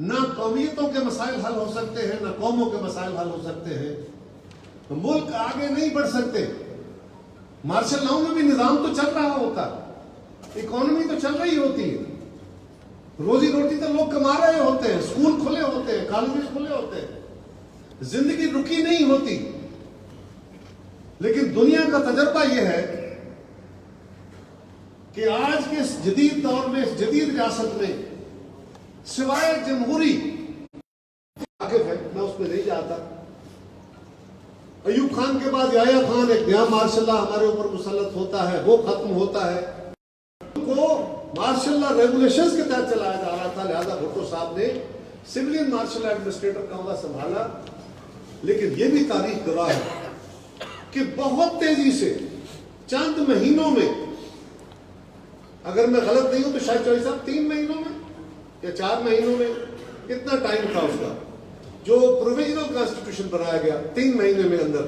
نہ قومیتوں کے مسائل حل ہو سکتے ہیں، نہ قوموں کے مسائل حل ہو سکتے ہیں، تو ملک آگے نہیں بڑھ سکتے۔ مارشل لاؤ میں بھی نظام تو چل رہا ہوتا، اکانومی تو چل رہی ہوتی ہے، روزی روٹی تو لوگ کما رہے ہوتے ہیں، اسکول کھلے ہوتے ہیں، کالجز کھلے ہوتے ہیں، زندگی رکی نہیں ہوتی۔ لیکن دنیا کا تجربہ یہ ہے کہ آج کے اس جدید دور میں، اس جدید ریاست میں، سوائے جمہوری واقف ہے، میں اس پہ نہیں جاتا۔ ایوب خان کے بعد یحییٰ خان ایک نیا مارشل لا ہمارے اوپر مسلط ہوتا ہے، وہ ختم ہوتا ہے، کو مارشل لا ریگولیشنز کے تحت چلایا جا رہا تھا، لہذا بھٹو صاحب نے سویلین مارشل ایڈمنسٹریٹر کا عہدہ سنبھالا۔ لیکن یہ بھی تاریخ گواہ ہے کہ بہت تیزی سے چند مہینوں میں، اگر میں غلط نہیں ہوں تو شاید چوہدری صاحب 3 مہینوں میں یا 4 مہینوں میں، کتنا ٹائم تھا اس کا جو پروویژنل کانسٹیٹیوشن بنایا گیا، 3 مہینے میں اندر،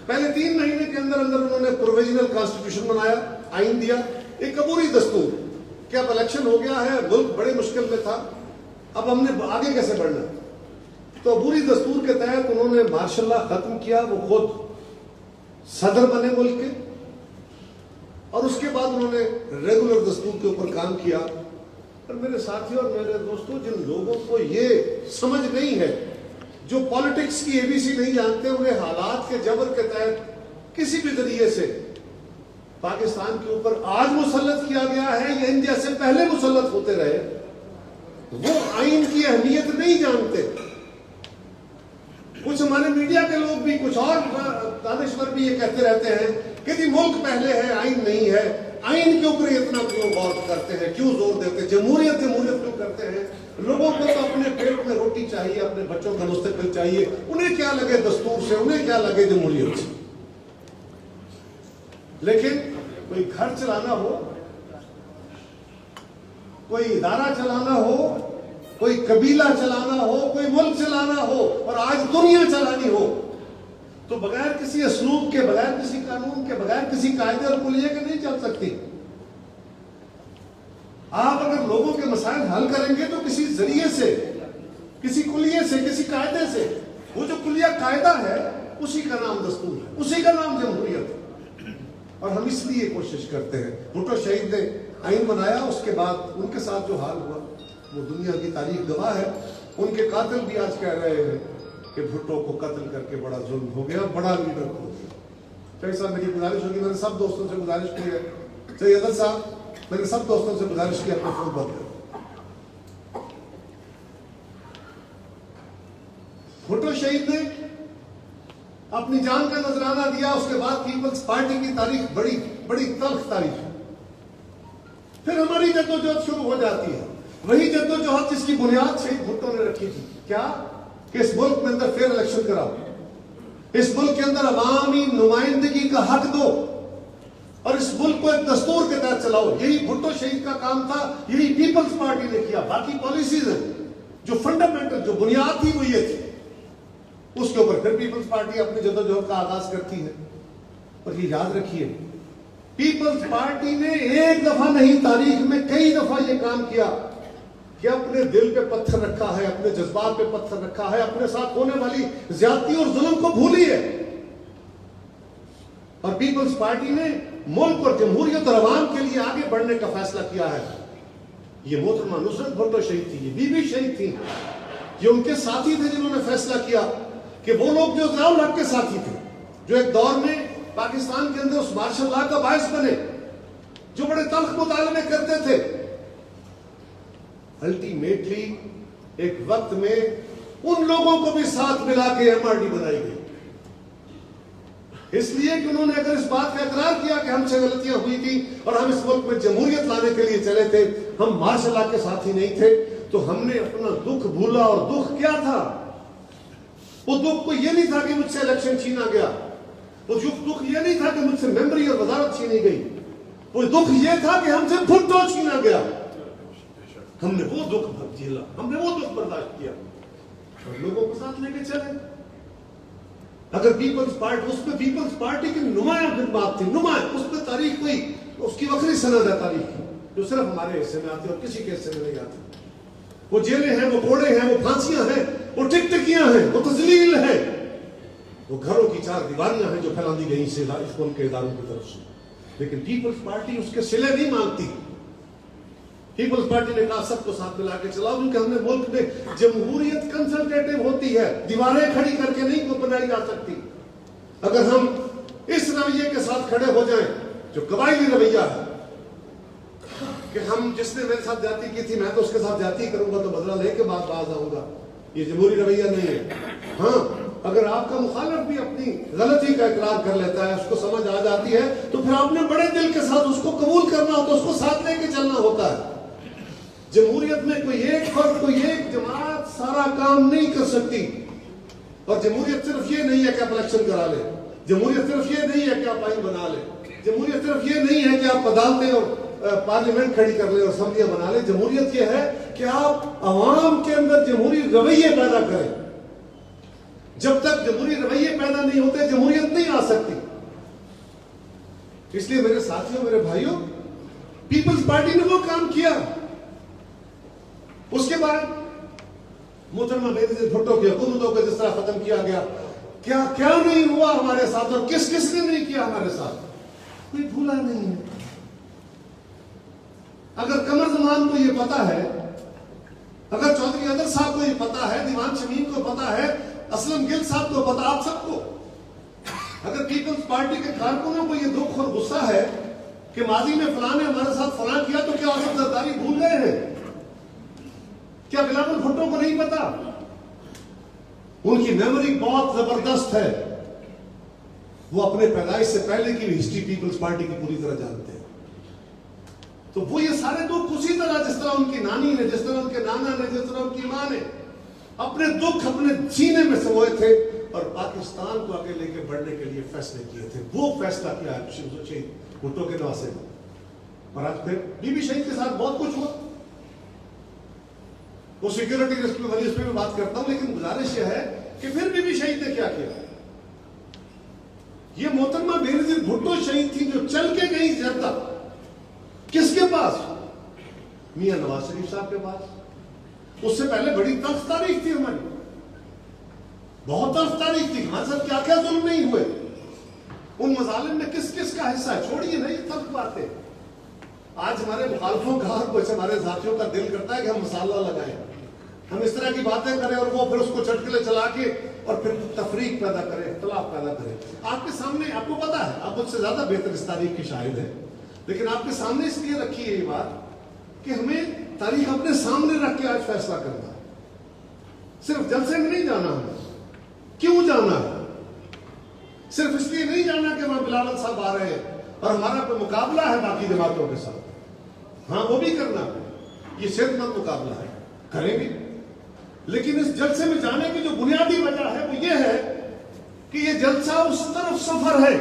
پہلے 3 مہینے کے اندر انہوں نے پروویژنل کانسٹیٹیوشن بنایا، آئین دیا، ایک عبوری دستور کہ اب الیکشن ہو گیا ہے، ملک بڑے مشکل میں تھا، اب ہم نے آگے کیسے بڑھنا، تو عبوری دستور کے تحت انہوں نے مارشل لا ختم کیا، وہ خود صدر بنے ملک کے، اور اس کے بعد انہوں نے ریگولر دستور کے اوپر کام کیا۔ اور میرے ساتھیوں اور میرے دوستوں، جن لوگوں کو یہ سمجھ نہیں ہے، جو پالیٹکس کی ABC نہیں جانتے، انہیں حالات کے جبر کے تحت کسی بھی ذریعے سے پاکستان کے اوپر آج مسلط کیا گیا ہے یا ان جیسے پہلے مسلط ہوتے رہے، وہ آئین کی اہمیت نہیں جانتے۔ کچھ ہمارے میڈیا کے لوگ بھی، کچھ اور دانشور بھی یہ کہتے رہتے ہیں کہ جی ملک پہلے ہے، آئین نہیں ہے، آئین کے اوپر اتنا کیوں غور کرتے ہیں، کیوں زور دیتے ہیں، جمہوریت کیوں کرتے ہیں؟ لوگوں کو تو اپنے پیٹ میں روٹی چاہیے، اپنے بچوں کا مستقبل چاہیے، انہیں کیا لگے دستور سے، انہیں کیا لگے جمہوریت سے۔ لیکن کوئی گھر چلانا ہو، کوئی ادارہ چلانا ہو، کوئی قبیلہ چلانا ہو، کوئی ملک چلانا ہو، اور آج دنیا چلانی ہو، تو بغیر کسی اسلوب کے، بغیر کسی قانون کے، بغیر کسی قاعدے اور کلیے کے نہیں چل سکتی۔ آپ اگر لوگوں کے مسائل حل کریں گے تو کسی ذریعے سے، کسی کلیے سے، کسی قاعدے سے، وہ جو کلیہ قاعدہ ہے اسی کا نام دستور ہے، اسی کا نام جمہوریت ہے، اور ہم اس لیے کوشش کرتے ہیں۔ بھٹو شہید نے آئین بنایا، اس کے بعد ان کے ساتھ جو حال ہوا وہ دنیا کی تاریخ گواہ ہے۔ ان کے قاتل بھی آج کہہ رہے ہیں کہ بھٹو کو قتل کر کے بڑا ظلم ہو گیا، بڑا لیڈر ہو گیا۔ چاہیے صاحب میری گزارش ہوگی، میں نے سب دوستوں سے گزارش کی ہے، چاہیے عدل صاحب میں نے سب دوستوں سے گزارش کی اپنے فون بند کر۔ بھٹو شہید نے اپنی جان کا نذرانہ دیا، اس کے بعد پیپلز پارٹی کی تاریخ بڑی بڑی تلخ تاریخ ہے۔ پھر ہماری جدوجہد شروع ہو جاتی ہے، وہی جدوجہد جس کی بنیاد شہید بھٹو نے رکھی تھی، کیا کہ اس ملک میں اندر فیئر الیکشن کراؤ، اس ملک کے اندر عوامی نمائندگی کا حق دو، اور اس ملک کو ایک دستور کے تحت چلاؤ۔ یہی بھٹو شہید کا کام تھا، یہی پیپلز پارٹی نے کیا۔ باقی پالیسیز ہیں جو فنڈامنٹل، جو بنیاد تھی وہ یہ تھی، اس کے اوپر پھر پیپلز پارٹی اپنی جدوجہد کا آغاز کرتی ہے۔ اور یہ یاد رکھیے، پیپلز پارٹی نے ایک دفعہ نہیں، تاریخ میں کئی دفعہ یہ کام کیا کہ اپنے دل پہ پتھر رکھا ہے، اپنے جذبات پہ پتھر رکھا ہے، اپنے ساتھ ہونے والی زیادتی اور ظلم کو بھولی ہے، اور پیپلز پارٹی نے ملک اور جمہوریت اور عوام کے لیے آگے بڑھنے کا فیصلہ کیا ہے۔ یہ محترمہ نصرت بھٹو شہید تھی، یہ بی بی شہید تھی، یہ ان کے ساتھی تھے جنہوں نے فیصلہ کیا کہ وہ لوگ جو ضیاء الحق کے ساتھی تھے، جو ایک دور میں پاکستان کے اندر اس مارشل لا کا باعث بنے، جو بڑے تلخ مطالبے کرتے تھے، الٹیمیٹلی ایک وقت میں ان لوگوں کو بھی ساتھ ملا کے MRD بنائی گئی، اس لیے کہ انہوں نے اگر اس بات کا اقرار کیا کہ ہم سے غلطیاں ہوئی تھی اور ہم اس ملک میں جمہوریت لانے کے لیے چلے تھے، ہم مارشل لا کے ساتھی نہیں تھے، تو ہم نے اپنا دکھ بھولا۔ اور دکھ کیا تھا؟ وہ دکھ کو یہ نہیں تھا کہ مجھ سے الیکشن چھینا گیا، وہ دکھ یہ نہیں تھا کہ مجھ سے ممبری اور وزارت چھینی گئی، وہ دکھ یہ تھا کہ ہم سے بھٹو چھینا گیا۔ ہم نے وہ دکھ جھیلا، ہم نے وہ دکھ برداشت کیا اور لوگوں کو ساتھ لے کے چلے۔ اگر پیپلز پارٹی، اس پہ پیپلز پارٹی کی نمایاں خدمات تھی، نمایاں، اس پہ تاریخ کوئی، اس کی وکری سند ہے تاریخ کی، جو صرف ہمارے حصے میں آتی ہے اور کسی کے حصے میں نہیں آتی۔ وہ جیلیں ہیں، وہ کوڑے ہیں، وہ پھانسیاں ہیں، وہ ٹکٹکیاں ہیں، وہ تذلیل ہے، وہ گھروں کی چار دیواریاں ہیں جو پھیلا دی گئی اس ملک کے اداروں کی طرف سے. لیکن پیپلز پارٹی اس کے صلے نہیں مانگتی. پیپلز پارٹی نے کہا سب کو ساتھ ملا کے چلاؤ، کیونکہ ہم نے ملک میں جمہوریت کنسلٹیٹو ہوتی ہے، دیواریں کھڑی کر کے نہیں بنائی جا سکتی. اگر ہم اس رویے کے ساتھ کھڑے ہو جائیں جو قبائلی رویہ ہے کہ ہم جس نے میرے ساتھ جاتی کی تھی میں تو اس کے ساتھ جاتی کروں گا تو بدلہ لے کے بعد باز آؤں گا، یہ جمہوری رویہ نہیں ہے. ہاں اگر آپ کا مخالف بھی اپنی غلطی کا اقرار کر لیتا ہے، اس کو سمجھ آ جاتی ہے، تو پھر آپ نے بڑے دل کے ساتھ اس کو قبول کرنا ہوتا ہے، اس کو ساتھ لے کے چلنا ہوتا ہے. جمہوریت میں کوئی ایک فرد، کوئی ایک جماعت سارا کام نہیں کر سکتی. اور جمہوریت صرف یہ نہیں ہے کہ آپ الیکشن کرا لیں، جمہوریت صرف یہ نہیں ہے کہ آپ آئین بنا لیں، جمہوریت صرف یہ نہیں ہے کہ آپ عدالتیں اور پارلیمنٹ کھڑی کر لیں اور اسمبلیاں بنا لیں. جمہوریت یہ ہے کہ آپ عوام کے اندر جمہوری رویے پیدا کریں. جب تک جمہوری رویے پیدا نہیں ہوتے جمہوریت نہیں آ سکتی. اس لیے میرے ساتھیوں، میرے بھائیوں، پیپلز پارٹی نے وہ کام کیا. اس کے بعد محترمہ بینظیر بھٹو کی حکومتوں کو جس طرح ختم کیا گیا، کیا کیا نہیں ہوا ہمارے ساتھ اور کس کس نے نہیں کیا ہمارے ساتھ، کوئی بھولا نہیں ہے. اگر قمر زمان کو یہ پتا ہے، اگر چودھری اظہر صاحب کو یہ پتا ہے، دیوان شمیم کو پتا ہے، اسلم گل صاحب کو پتا، آپ سب کو، اگر پیپلز پارٹی کے کارکنوں کو یہ دکھ اور غصہ ہے کہ ماضی میں فلاں نے ہمارے ساتھ فلاں کیا، تو کیا اسد زرداری بھول گئے ہیں؟ کیا بلاول بھٹو کو نہیں پتا؟ ان کی میموری بہت زبردست ہے، وہ اپنے پیدائش سے پہلے کی بھی ہسٹری پیپلز پارٹی کی پوری طرح جانتے ہیں. تو وہ یہ سارے دکھ اسی طرح جس طرح ان کی نانی نے، جس طرح ان کے نانا نے، جس طرح ان کی ماں نے اپنے دکھ اپنے سینے میں سموئے تھے اور پاکستان کو آگے لے کے بڑھنے کے لیے فیصلے کیے تھے. وہ فیصلہ کیا ہے شہید بھٹو کے نواسے میں. اور آج پھر بی بی شہید کے ساتھ بہت کچھ ہوا. وہ سیکیورٹی رسک میں ولی اس پہ میں بات کرتا ہوں، لیکن گزارش یہ ہے کہ پھر بی بی شہید نے کیا کیا. یہ محترمہ بینظیر بھٹو شہید تھی جو چل کے گئی جدہ. کس کے پاس؟ میاں نواز شریف صاحب کے پاس. اس سے پہلے بڑی تلخ تاریخ تھی ہماری، بہت تلخ تاریخ تھی. ہمارے ساتھ کیا کیا ظلم نہیں ہوئے، ان مظالم میں کس کس کا حصہ ہے. چھوڑیے نہیں تلخ باتیں. آج ہمارے مخالفوں کا اور کچھ ہمارے ساتھیوں کا دل کرتا ہے کہ ہم مسالہ لگائیں، ہم اس طرح کی باتیں کریں اور وہ پھر اس کو چٹکلے چلا کے اور پھر تفریق پیدا کریں، اختلاف پیدا کریں. آپ کے سامنے، آپ کو پتا ہے، آپ مجھ سے زیادہ بہتر اس تاریخ کی شاہد ہیں، لیکن آپ کے سامنے اس لیے رکھی ہے یہ بات کہ ہمیں تاریخ اپنے سامنے رکھ کے آج فیصلہ کرنا ہے. صرف جلسے میں نہیں جانا ہے. کیوں جانا ہے؟ صرف اس لیے نہیں جانا کہ وہاں بلاول صاحب آ رہے ہیں اور ہمارا کوئی مقابلہ ہے باقی جماعتوں کے ساتھ. ہاں وہ بھی کرنا ہے، یہ صحت مند مقابلہ ہے، کریں گے. لیکن اس جلسے میں جانے کی جو بنیادی وجہ ہے وہ یہ ہے کہ یہ جلسہ اس طرف سفر ہے،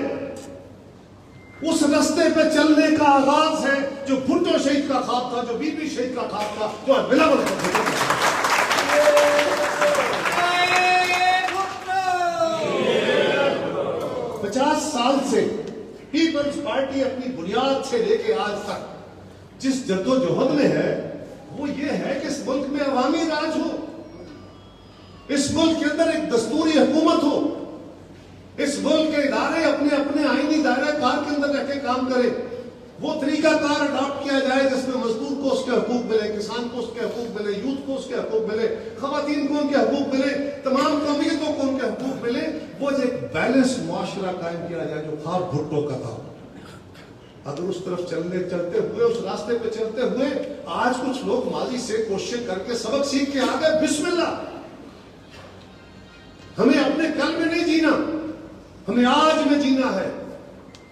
اس رستے پہ چلنے کا آغاز ہے جو بھٹو شہید کا خواب تھا، جو بی بی شہید کا خواب تھا، جو بلاول کا خواب تھا. 50 سال سے پیپلز پارٹی اپنی بنیاد سے لے کے آج تک جس جدوجہد میں ہے وہ یہ ہے کہ اس ملک میں عوامی راج ہو، اس ملک کے اندر ایک دستوری حکومت ہو، اس ملک کے ادارے اپنے اپنے آئینی دائرہ کار کے اندر رہ کے کام کرے. وہ طریقہ کار اڈاپٹ کیا جائے جس میں مزدور کو اس کے حقوق ملے، کسان کو اس کے حقوق ملے، یوتھ کو اس کے حقوق ملے، خواتین کو ان کے حقوق ملے، تمام قومیتوں کو ان کے حقوق ملے. وہ ایک بیلنس معاشرہ قائم کیا جائے جو خواب بھٹو کا تھا. اگر اس طرف چلتے ہوئے، اس راستے پہ چلتے ہوئے آج کچھ لوگ ماضی سے کوشش کر کے سبق سیکھ کے آ گئے، بسم اللہ. ہمیں اپنے کل میں نہیں جینا، ہمیں آج میں جینا ہے.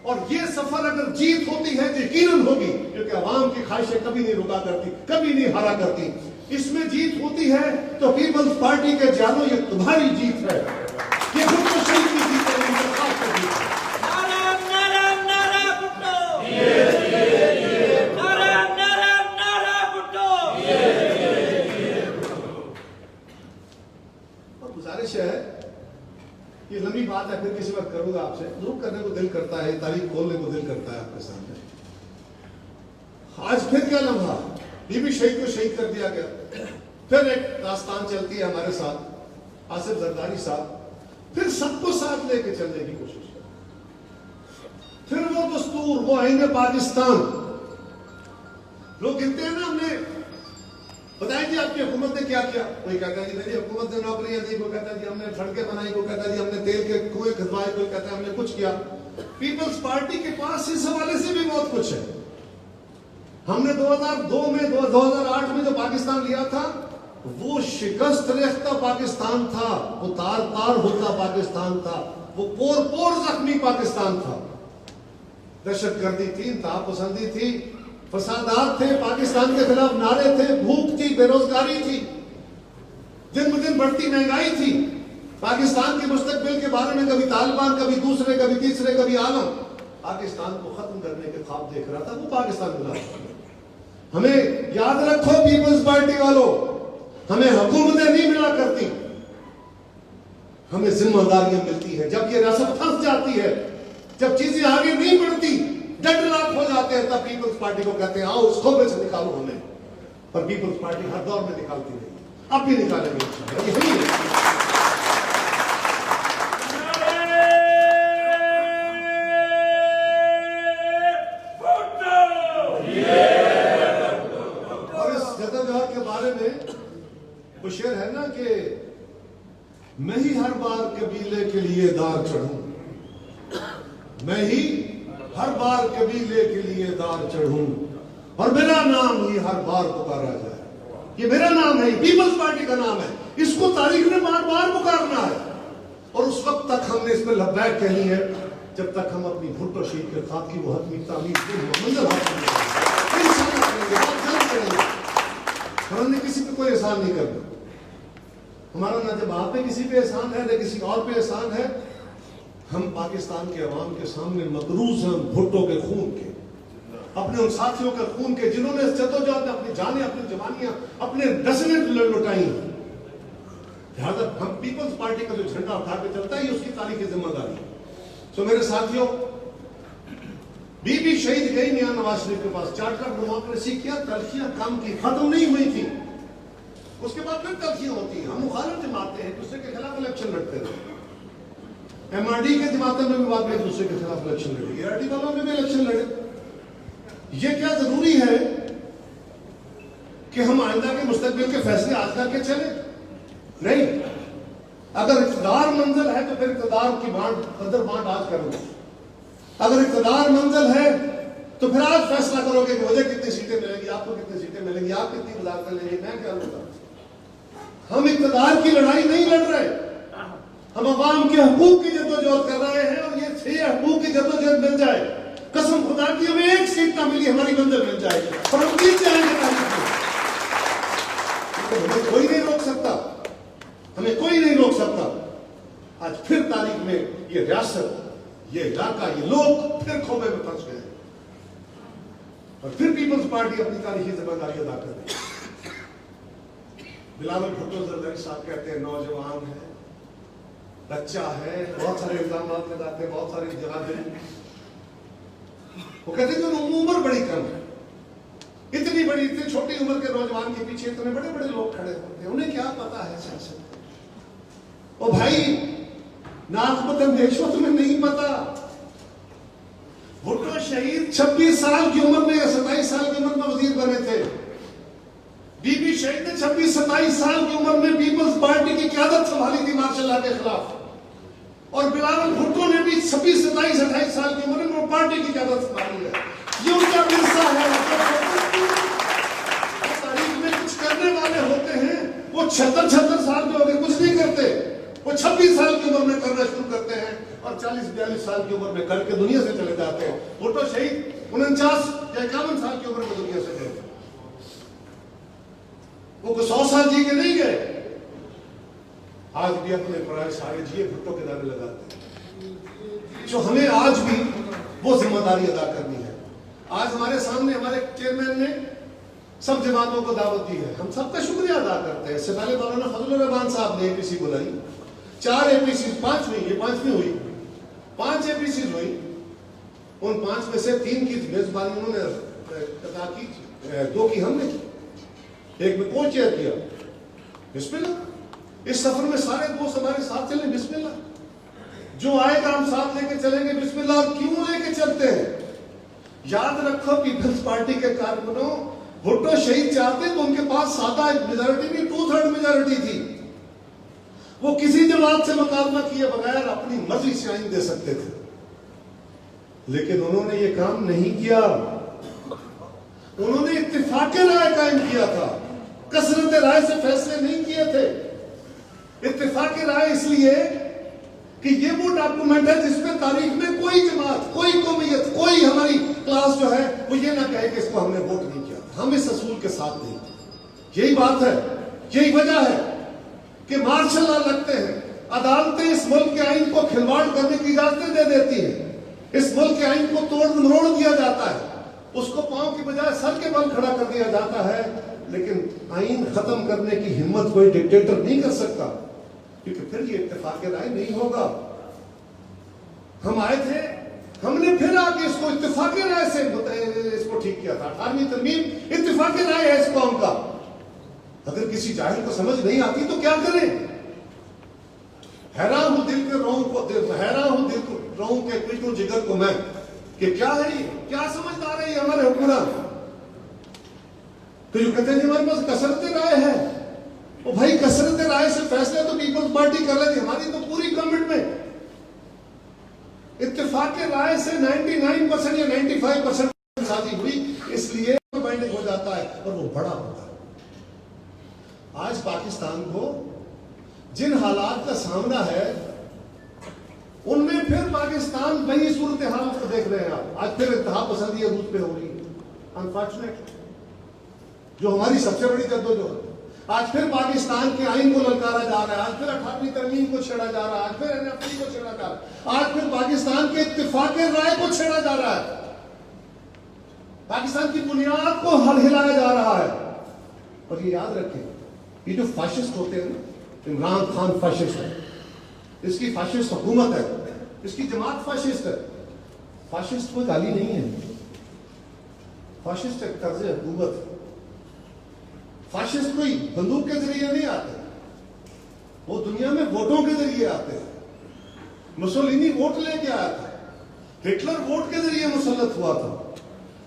اور یہ سفر اگر جیت ہوتی ہے تو یقیناً ہوگی، کیونکہ عوام کی خواہشیں کبھی نہیں رکا کرتی، کبھی نہیں ہارا کرتی. اس میں جیت ہوتی ہے تو پیپلز پارٹی کے جانو یہ تمہاری جیت ہے، یہ بھٹو شہید کی جیت ہے، انتخاب کی جیت ہے. اور گزارش ہے، یہ لمبی بات ہے، پھر کسی وقت کروں گا آپ سے، ضرور کرنے کو دل کرتا ہے، تاریخ کھولنے کو دل کرتا ہے آپ کے سامنے. آج پھر کیا لمحہ، بی بی شہید کو شہید کر دیا گیا. پھر ایک داستان چلتی ہے ہمارے ساتھ آصف زرداری صاحب، پھر سب کو ساتھ لے کے چلنے کی کوشش کرتے، پھر وہ دستور، وہ آئین پاکستان، لوگ کہتے ہیں نا ہم نے بتائیں جی آپ کی حکومت نے کیا کیا، کوئی کہتا ہے جی میری حکومت نے نوکریاں دی، کوئی کہتا ہے جی ہم نے سڑکیں بنائی، کوئی کہتا ہے جی ہم نے تیل کے کنویں کھدوائے، کوئی کہتا ہے ہم نے کچھ کیا۔ پیپلز پارٹی کے پاس اس حوالے سے بھی بہت کچھ ہے۔ ہم نے 2002 میں 2008 میں جو پاکستان لیا تھا وہ شکست ریختہ پاکستان تھا، وہ تار تار ہوتا پاکستان تھا، وہ پور پور زخمی پاکستان تھا۔ دہشت گردی تھی، انتہا پسندی تھی، فسادات تھے، پاکستان کے خلاف نعرے تھے، بھوک تھی، بے روزگاری تھی، دن بدن بڑھتی مہنگائی تھی، پاکستان کے مستقبل کے بارے میں کبھی طالبان، کبھی دوسرے، کبھی تیسرے، کبھی عالم پاکستان کو ختم کرنے کے خواب دیکھ رہا تھا، وہ پاکستان ملا۔ ہمیں یاد رکھو پیپلز پارٹی والوں، ہمیں حکومتیں نہیں ملا کرتی، ہمیں ذمہ داریاں ملتی ہیں۔ جب یہ ریاست پھنس جاتی ہے، جب چیزیں آگے نہیں بڑھتی، ڈیڈ لاک ہو جاتے ہیں، تب پیپلز پارٹی کو کہتے ہیں آؤ اس کھوبے سے نکالو ہمیں۔ پر پیپلز پارٹی ہر دور میں نکالتی رہی، اب بھی نکالیں گے۔ اور اس جدوجہد کے بارے میں وہ شعر ہے نا کہ میں ہی ہر بار قبیلے کے لیے دار چڑھوں، میں ہی ہر بار قبیلے کے لیے دار چڑھوں، اور میرا نام ہی ہر بار پکارا جائے۔ یہ میرا نام ہے، پیپلز پارٹی کا نام ہے، اس کو تاریخ نے بار بار پکارنا ہے، اور اس وقت تک ہم نے اس میں لبیک کہنی ہے جب تک ہم اپنی بھٹو شہید کے خاک کی وہ حتمی تعمیر کو منزل حاصل نہیں کریں گے۔ ہم نے کسی پہ کوئی احسان نہیں کرنا، ہمارا نہ جب آپ پہ کسی پہ احسان ہے، نہ کسی اور پہ احسان ہے۔ ہم پاکستان کے عوام کے سامنے مقروض ہیں بھٹو کے خون کے، اپنے ان ساتھیوں کے خون کے جنہوں نے اس جدوجہد میں اپنی جانیں، اپنی جوانیاں، اپنے ڈسنیں لٹائی ہیں۔ لہٰذا ہم پیپلز پارٹی کا جو جھنڈا اٹھا کے چلتا ہے یہ اس کی تاریخی ذمہ داری ہے۔ سو میرے ساتھیوں، بی بی شہید گئی میاں نواز شریف کے پاس، چارٹر آف ڈیموکریسی کیا، تلخیاں کام کی، ختم نہیں ہوئی تھی، اس کے بعد پھر تلخیاں ہوتی ہیں۔ ہم مخالف جماعتیں ہیں، دوسرے کے خلاف الیکشن لڑتے رہے، ایم آر ڈی کے جماعتوں میں بھی بعد میں ایک دوسرے کے خلاف الیکشن لڑے، اے آر ڈی والوں میں بھی الیکشن لڑے۔ یہ کیا ضروری ہے کہ ہم آئندہ کے مستقبل کے فیصلے آج کر کے چلیں؟ نہیں، اگر اقتدار منزل ہے تو پھر اقتدار کی قدر بانٹ آج کرو۔ اگر اقتدار منزل ہے تو پھر آج فیصلہ کرو گے کہ مجھے کتنی سیٹیں ملیں گی، آپ کو کتنی سیٹیں ملیں گی، آپ کتنی وزارتیں لیں گے، میں کیا لوں گا۔ ہم اقتدار کی لڑائی نہیں لڑ رہے، ہم عوام کے حقوق کی جدوجہد کر رہے ہیں، اور یہ 6 حقوق کی جدوجہد مل جائے، قسم خدا کی ہمیں ایک سیٹ نہ ملی، ہماری منزل مل جائے گی، اور ہم جیت جائیں گے۔ ہمیں کوئی نہیں روک سکتا، ہمیں کوئی نہیں روک سکتا۔ آج پھر تاریخ میں یہ ریاست، یہ علاقہ، یہ لوگ پھر کھوبے میں پھنس گئے، اور پھر پیپلز پارٹی اپنی تاریخی ذمہ داری ادا کر رہی ہے۔ بلاول بھٹو زرداری صاحب کہتے ہیں نوجوان ہے، بچہ ہے، بہت سارے الزامات لگاتے ہیں، بہت ساری جگہ دیں، وہ کہتے ہیں کہ عمر بڑی کم ہے، اتنی بڑی، اتنی چھوٹی عمر کے نوجوان کے پیچھے اتنے بڑے بڑے لوگ کھڑے ہوتے ہیں، انہیں کیا پتا ہے سیاست۔ او بھائی، ناقبت اندیش ہو، تمہیں نہیں پتا۔ بھٹو شہید 26 سال کی عمر میں یا 27 سال کی عمر میں وزیر بنے تھے، بی بی شہید نے 26-27 سال کی عمر میں پیپلز پارٹی کی قیادت سنبھالی تھی مارشل لا کے خلاف، اور بلاول بھٹو نے بھی 26-27-28 سال کی عمر میں پارٹی کی قیادت سنبھالی ہے۔ یہ ان کا ورثہ ہے۔ تاریخ میں کچھ کرنے والے ہوتے ہیں، وہ 76 سال کے ہو گئے کچھ نہیں کرتے، وہ 26 سال کی عمر میں کرنا شروع کرتے ہیں، اور 40-42 سال کی عمر میں کر کے دنیا سے چلے جاتے ہیں۔ بھٹو شہید 49 یا 51 سال کی عمر میں دنیا سے گئے، وہ 100 سال جی کے نہیں گئے۔ آج بھی اپنے پرائے سارے جیے بھٹو کے دانے لگاتے ہیں۔ جو ہمیں آج بھی وہ ذمہ داری ادا کرنی ہے۔ آج ہمارے سامنے ہمارے چیئرمین نے سب جماعتوں کو دعوت دی ہے، ہم سب کا شکریہ ادا کرتے ہیں۔ اس سے پہلے مولانا فضل الرحمان صاحب نے APC بلائی، 4 APC، 5ویں، یہ 5ویں ہوئی، 5 APC ہوئی، ان 5 میں سے 3 کی میزبانی انہوں نے عطا کی، 2 کی ہم نے کی، ایک میں کو چیئر کیا، بسم اللہ. اس سفر میں سارے دوست ہمارے ساتھ چلیں, بسم اللہ. جو آئے گا ہم ساتھ لے کے چلیں گے, بسم اللہ. اور کیوں لے کے چلتے ہیں؟ یاد رکھو, پیپلز پارٹی کے کارکنوں, بھٹو شہید چاہتے تو ان کے پاس سادہ میجارٹی نہیں, 2/3 میجارٹی تھی. وہ کسی جماعت سے مکالمہ کیے بغیر اپنی مرضی سے آئین دے سکتے تھے, لیکن انہوں نے یہ کام نہیں کیا. انہوں نے اتفاق رائے قائم کیا تھا, کثرت رائے سے فیصلے نہیں کیے تھے. اتفاق رائے اس لیے کہ یہ وہ ڈاکومنٹ ہے جس میں تاریخ میں کوئی جماعت, کوئی قومیت, کوئی ہماری کلاس جو ہے وہ یہ نہ کہے کہ اس کو ہم نے ووٹ نہیں کیا تھا, ہم اس اصول کے ساتھ نہیں تھے. یہی بات ہے, یہی وجہ ہے کہ ماشاء اللہ لگتے ہیں عدالتیں اس ملک کے آئین کو کھلواڑ کرنے کی اجازتیں دے دیتی ہیں. اس ملک کے آئین کو توڑ مروڑ دیا جاتا ہے, اس کو پاؤں کی بجائے سر کے بل کھڑا کر دیا جاتا ہے, لیکن آئین ختم کرنے کی ہمت کوئی ڈکٹیٹر نہیں کر سکتا, کیونکہ پھر یہ اتفاق رائے نہیں ہوگا. ہم آئے تھے, ہم نے پھر آ کے اس کو اتفاق رائے سے اس کو ٹھیک کیا تھا. 18ویں ترمیم اتفاق رائے ہے اس قوم کا. اگر کسی جاہل کو سمجھ نہیں آتی تو کیا کریں؟ حیران ہوں دل کے روحوں کو, حیران ہوں دل کو روحوں کے کچھ کو جگر کو میں کہ کیا ہے یہ, کیا سمجھدار ہے یہ ہمارے حکمران. تو جو کہتے ہیں ہمارے پاس کثرت رائے ہے, وہ بھائی کثرت رائے سے فیصلے تو پیپلز پارٹی کر لیتی, ہماری تو پوری گورنمنٹ میں اتفاق رائے سے 99% یا 95% شادی ہوئی, اس لیے بائنڈنگ ہو جاتا ہے اور وہ بڑا ہوتا ہے. آج پاکستان کو جن حالات کا سامنا ہے ان میں پھر پاکستان وہی صورتحال کو دیکھ رہے ہیں آپ. آج پھر انتہا پسندی روس پہ ہو رہی ہے, انفارچونیٹ, جو ہماری سب سے بڑی جدوجہد. آج پھر پاکستان کے آئین کو للکارا جا رہا ہے, آج پھر 18ویں ترمیم کو چھیڑا جا رہا ہے, آج پھر NFT کو چھیڑا جا رہا ہے, آج پھر پاکستان کے اتفاق رائے کو چھیڑا جا رہا ہے, پاکستان کی بنیاد کو ہلایا جا رہا ہے. اور یہ یاد رکھیں, یہ جو فاشسٹ ہوتے ہیں نا, عمران خان فاشسٹ ہے, اس کی فاشسٹ حکومت ہے, اس کی جماعت فاشسٹ ہے. فاشسٹ کوئی گالی نہیں ہے, فاشسٹ ایک طرز حکومت. فاشسٹ کوئی بندوق کے ذریعے نہیں آتے, وہ دنیا میں ووٹوں کے ذریعے آتے ہیں. مسولینی ووٹ لے کے آیا تھا, ہٹلر ووٹ کے ذریعے مسلط ہوا تھا,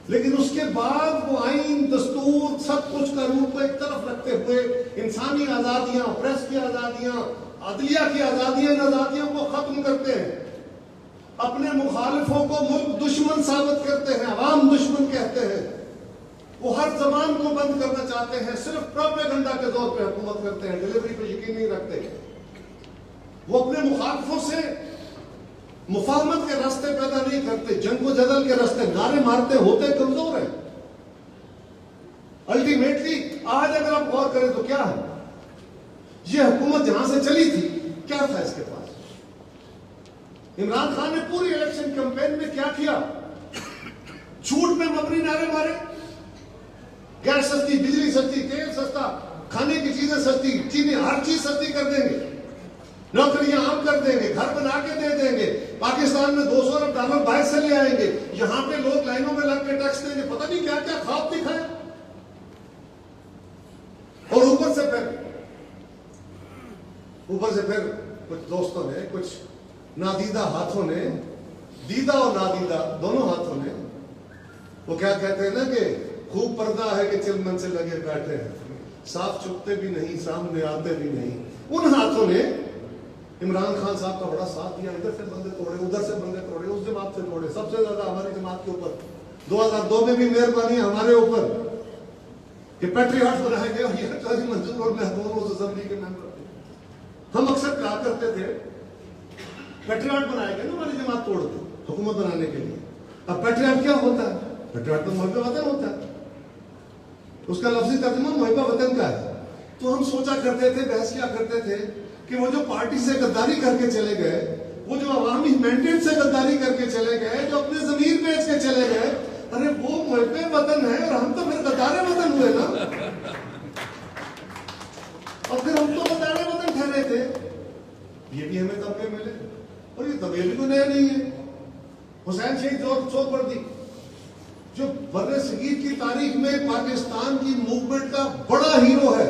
لیکن اس کے بعد وہ آئین, دستور, سب کچھ قانون کو ایک طرف رکھتے ہوئے انسانی آزادیاں, پریس کی آزادیاں, عدلیہ کی آزادیاں, ان آزادیوں کو ختم کرتے ہیں. اپنے مخالفوں کو ملک دشمن ثابت کرتے ہیں, عوام دشمن کہتے ہیں. وہ ہر زبان کو بند کرنا چاہتے ہیں, صرف پروپیگنڈا کے دور پہ حکومت کرتے ہیں, ڈیلیوری پہ یقین نہیں رکھتے. وہ اپنے مخالفوں سے مفاہمت کے راستے پیدا نہیں کرتے, جنگ و جدل کے راستے, نعرے مارتے ہوتے کمزور ہیں. الٹیمیٹلی آج اگر آپ غور کریں تو کیا ہے, یہ حکومت جہاں سے چلی تھی کیا تھا اس کے پاس؟ عمران خان نے پوری الیکشن کیمپین میں کیا کیا؟ جھوٹ میں مبنی نعرے مارے, گیس سستی, بجلی سستی, تیل سستا, کھانے کی چیزیں سستی, چینی, ہر چیز سستی کر دیں گے, نوکریاں عام کر دیں گے, گھر بنا کے دے دیں گے, پاکستان میں $200 ارب باہر سے لے آئیں گے, یہاں پہ لوگ لائنوں میں لگ کے ٹیکس دیں گے, پتہ نہیں کیا کیا خواب دکھائے. اور اوپر سے پھر کچھ دوستوں نے, کچھ نادیدہ ہاتھوں نے, دیدہ اور نادیدہ دونوں ہاتھوں نے, وہ کیا کہتے ہیں نا کہ خوب پردہ ہے کہ چلمن سے لگے بیٹھے ہیں, صاف چھپتے بھی نہیں, سامنے آتے بھی نہیں. ان ہاتھوں نے عمران خان صاحب کا بڑا ساتھ دیا, ادھر سے بندے توڑے, ادھر سے بندے توڑے, اس جماعت سے توڑے, سب سے زیادہ ہماری جماعت کے اوپر 2002 میں بھی مہربانی ہے ہمارے اوپر کہ پیٹریاٹ بنائے گئے, اور یہ قاضی منظور اور محبوب اس اسمبلی کے ممبر. ہم اکثر کہا کرتے تھے پیٹریاٹ بنائے گئے نا ہماری جماعت توڑ کے حکومت بنانے کے لیے. اب پیٹریاٹ کیا ہوتا ہے؟ پیٹریاٹ تو محب وطن ہوتا ہے, اس کا لفظی ترجمہ محب وطن کا ہے. تو ہم سوچا کرتے تھے, بحث کیا کرتے تھے کہ وہ جو پارٹی سے غداری کر کے چلے گئے, وہ جو عوامی مینڈیٹ سے غداری کر کے چلے گئے, جو اپنے ضمیر بیچ کے چلے گئے, ارے وہ محب وطن ہے اور ہم تو پھر غدار وطن ہوئے نا, اور پھر ہم تو غدار وطن ٹھہرے تھے. یہ بھی ہمیں تمغے ملے, اور یہ تمغے بھی کوئی نیا نہیں ہے. حسین شہید چوک پر دی, جو بر صغیر کی تاریخ میں پاکستان کی موومنٹ کا بڑا ہیرو ہے,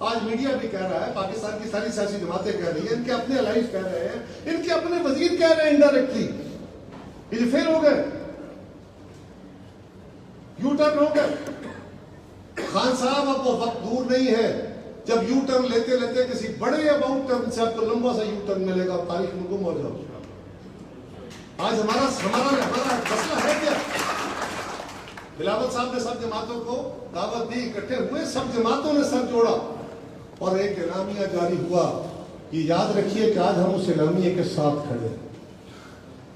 آج میڈیا بھی کہہ رہا ہے, پاکستان کی ساری سیاسی جماعتیں کہہ رہی ہیں, ان کے اپنے الائز کہہ رہے ہیں, ان کے اپنے وزیر کہہ رہے ہیں انڈائریکٹلی, یہ فیل ہو گئے, یو ٹرن ہو گئے. خان صاحب اب وہ وقت دور نہیں ہے جب یو ٹرن لیتے لیتے کسی بڑے اباؤٹ ٹرن سے آپ کو لمبا سا یو ٹرن ملے گا, تاریخ میں گم ہو جاؤ. آج ہمارا مسئلہ ہے کیا؟ بلاول صاحب نے سب جماعتوں کو دعوت دی, اکٹھے ہوئے, سب جماعتوں نے سر جوڑا اور ایک اعلامیہ جاری ہوا. یہ یاد رکھیے کہ آج ہم اس اعلامیہ کے ساتھ کھڑے ہیں.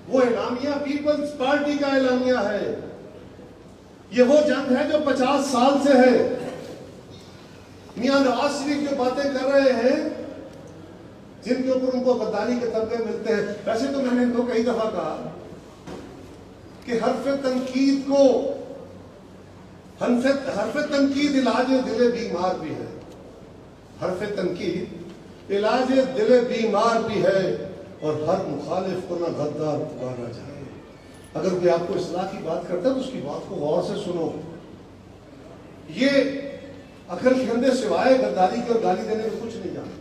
وہ اعلامیہ پیپلز پارٹی کا اعلامیہ ہے. یہ وہ جنگ ہے جو 50 سال سے ہے. میاں نواز شریف جو باتیں کر رہے ہیں, جن کے اوپر ان کو غداری کے طبقے ملتے ہیں. ویسے تو میں نے ان کو کئی دفعہ کہا کہ حرف تنقید علاج دل بیمار بھی ہے. حرف تنقید علاج دل بیمار بھی ہے, اور ہر مخالف کو نہ غدار پکارا جائے. اگر کوئی آپ کو اصلاح کی بات کرتا ہے تو اس کی بات کو غور سے سنو. یہ عقل کے اندر سوائے غداری کے اور گالی دینے میں کچھ نہیں جانتا.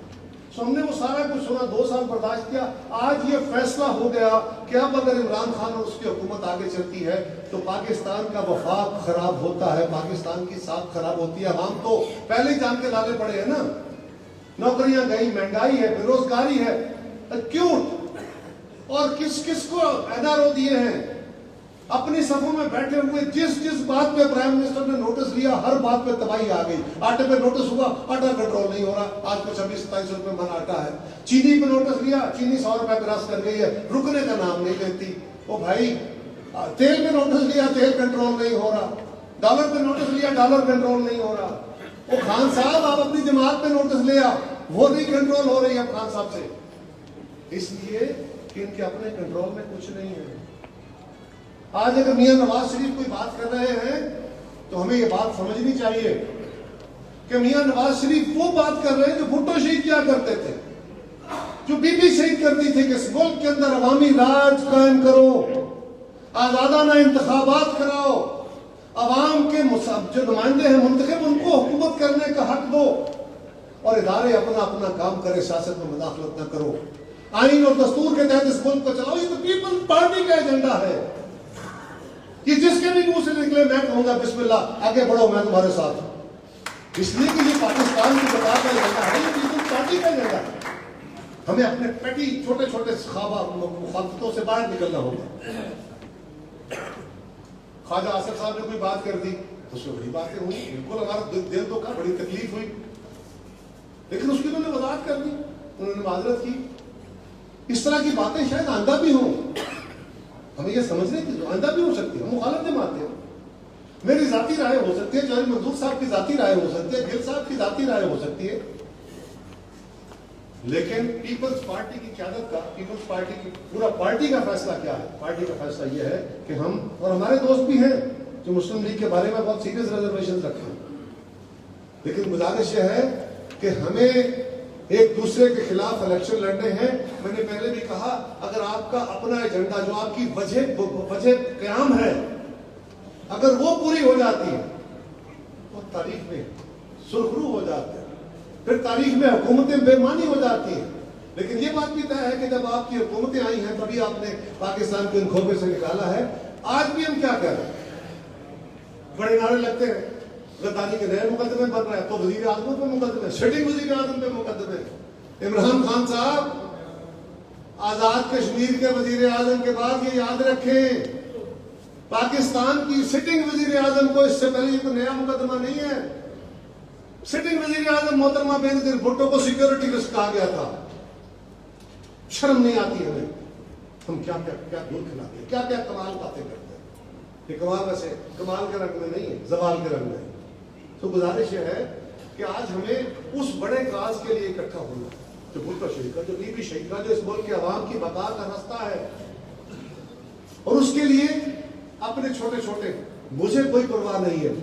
سو ہم نے وہ سارا کچھ سنا, 2 سال برداشت کیا. آج یہ فیصلہ ہو گیا کہ اب اگر عمران خان اور اس کی حکومت آگے چلتی ہے تو پاکستان کا وفاق خراب ہوتا ہے, پاکستان کی ساکھ خراب ہوتی ہے. عوام تو پہلے ہی جان کے لالے پڑے ہیں نا, نوکریاں گئی, مہنگائی ہے, بے روزگاری ہے. کیوں اور کس کس کو NRO دیے ہیں؟ اپنی صفوں میں بیٹھے ہوئے جس بات پہ پرائم منسٹر نے نوٹس لیا, ہر بات پہ تباہی آ گئی. آٹے پہ نوٹس ہوا, آٹا کنٹرول نہیں ہو رہا, آج کو 26-27 روپے من آٹا ہے. چینی پہ نوٹس لیا, چینی 100 روپے کراس کر گئی ہے, رکنے کا نام نہیں لیتی. او بھائی, تیل پہ نوٹس لیا, تیل کنٹرول نہیں ہو رہا. ڈالر پہ نوٹس لیا, ڈالر کنٹرول نہیں ہو رہا. او خان صاحب, آپ اپنی جماعت پہ نوٹس لیا, وہ نہیں کنٹرول ہو رہی اب خان صاحب سے, اس لیے کہ ان کے اپنے کنٹرول میں کچھ نہیں ہے. آج اگر میاں نواز شریف کوئی بات کر رہے ہیں تو ہمیں یہ بات سمجھنی چاہیے کہ میاں نواز شریف وہ بات کر رہے ہیں جو بھٹو شہید کیا کرتے تھے, جو بی بی شہید کرتی تھی کہ اس ملک کے اندر عوامی راج قائم کرو, آزادانہ انتخابات کراؤ, عوام کے جو نمائندے ہیں منتخب ان کو حکومت کرنے کا حق دو, اور ادارے اپنا اپنا کام کرے, سیاست میں مداخلت نہ کرو, آئین اور دستور کے تحت اس ملک کو چلاؤ. یہ تو پیپلز پارٹی کا ایجنڈا ہے. یہ جس کے بھی منہ سے نکلے میں کہوں گا بسم اللہ, آگے بڑھو, میں تمہارے ساتھ ہوں. اس لیے کہ یہ پاکستان کی بقا کا ایجنڈا ہے, یہ پیپلز پارٹی کا ایجنڈا ہے. ہمیں اپنے پیٹی چھوٹے چھوٹے مخالفتوں سے باہر نکلنا ہوگا. خواجہ آصف صاحب نے کوئی بات کر دی, اس میں بڑی باتیں ہوئی, بالکل ہمارا دل تو کا بڑی تکلیف ہوئی, لیکن اس کی انہوں نے وضاحت کر دی, انہوں نے معذرت کی. اس طرح کی باتیں شاید آئندہ بھی ہوں, ہمیں یہ سمجھنے کی آئندہ بھی ہو سکتی ہے. ہم مخالف نہیں مانتے ہیں, میری ذاتی رائے ہو سکتی ہے, جوہری منظور صاحب کی ذاتی رائے ہو سکتی ہے, گل صاحب کی ذاتی رائے ہو سکتی ہے, لیکن پیپلز پارٹی کی قیادت کا, پیپلز پارٹی کی پورا پارٹی کا فیصلہ کیا ہے؟ پارٹی کا فیصلہ یہ ہے کہ ہم, اور ہمارے دوست بھی ہیں جو مسلم لیگ کے بارے میں بہت سیریس ریزرویشن رکھتے ہیں, لیکن گزارش یہ ہے کہ ہمیں ایک دوسرے کے خلاف الیکشن لڑنے ہیں. میں نے پہلے بھی کہا, اگر آپ کا اپنا ایجنڈا جو آپ کی وجہ قیام ہے, اگر وہ پوری ہو جاتی ہے تو تاریخ میں سرخرو ہو جاتے ہیں, پھر تاریخ میں حکومتیں بے معنی ہو جاتی ہیں. لیکن یہ بات بھی طے ہے کہ جب آپ کی حکومتیں آئی ہیں تبھی آپ نے پاکستان کو ان کھوپے سے نکالا ہے. آج بھی ہم کیا کر رہے ہیں, بڑے نعرے لگتے ہیں, غداری کے نئے مقدمے بن رہے ہیں, تو وزیر اعظم پہ مقدمے, سٹنگ وزیر اعظم پہ مقدمے. عمران خان صاحب آزاد کشمیر کے وزیر اعظم کے بعد یہ یاد رکھیں, پاکستان کی سٹنگ وزیر اعظم کو اس سے پہلے یہ کوئی نیا مقدمہ نہیں ہے. سٹنگ وزیر اعظم محترمہ بینظیر بھٹو کو سیکیورٹی رسک کہا گیا تھا. شرم نہیں آتی ہمیں, ہم کیا دور کھلاتے ہیں, کیا کمال باتیں کرتے ہیں. یہ کمال ویسے کمال کے رنگ میں نہیں ہے, زوال کے رنگ میں ہے. تو گزارش یہ ہے کہ آج ہمیں اس بڑے کاز کے لیے اکٹھا ہونا, جو بھٹو شہید کا, جو بی بی شہید کا, جو اس ملک کے عوام کی بقا کا راستہ ہے, اور اس کے لیے اپنے چھوٹے چھوٹے, مجھے کوئی پرواہ نہیں ہے